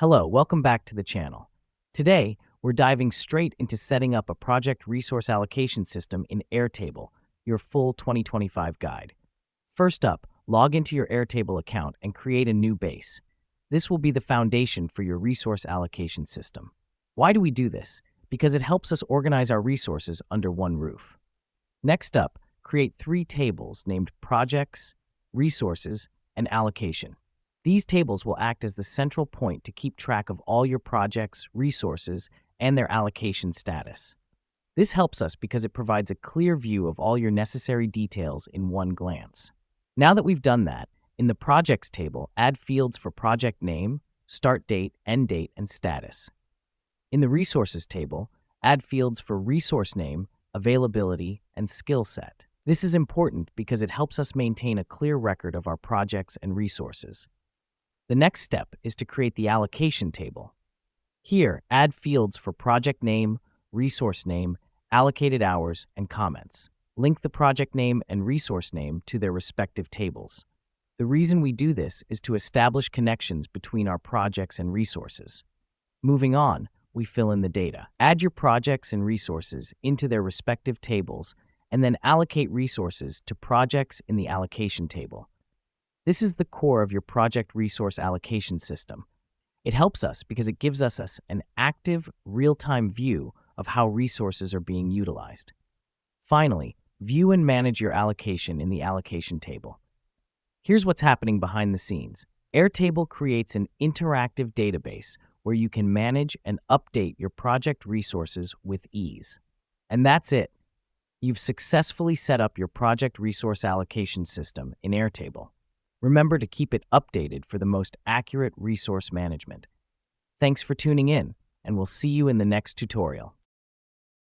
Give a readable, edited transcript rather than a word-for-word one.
Hello, welcome back to the channel. Today, we're diving straight into setting up a project resource allocation system in Airtable, your full 2025 guide. First up, log into your Airtable account and create a new base. This will be the foundation for your resource allocation system. Why do we do this? Because it helps us organize our resources under one roof. Next up, create 3 tables named Projects, Resources, and Allocation. These tables will act as the central point to keep track of all your projects, resources, and their allocation status. This helps us because it provides a clear view of all your necessary details in one glance. Now that we've done that, in the Projects table, add fields for project name, start date, end date, and status. In the Resources table, add fields for resource name, availability, and skill set. This is important because it helps us maintain a clear record of our projects and resources. The next step is to create the Allocation table. Here, add fields for project name, resource name, allocated hours, and comments. Link the project name and resource name to their respective tables. The reason we do this is to establish connections between our projects and resources. Moving on, we fill in the data. Add your projects and resources into their respective tables, and then allocate resources to projects in the Allocation table. This is the core of your project resource allocation system. It helps us because it gives us an active, real-time view of how resources are being utilized. Finally, view and manage your allocation in the Allocation table. Here's what's happening behind the scenes. Airtable creates an interactive database where you can manage and update your project resources with ease. And that's it. You've successfully set up your project resource allocation system in Airtable. Remember to keep it updated for the most accurate resource management. Thanks for tuning in, and we'll see you in the next tutorial.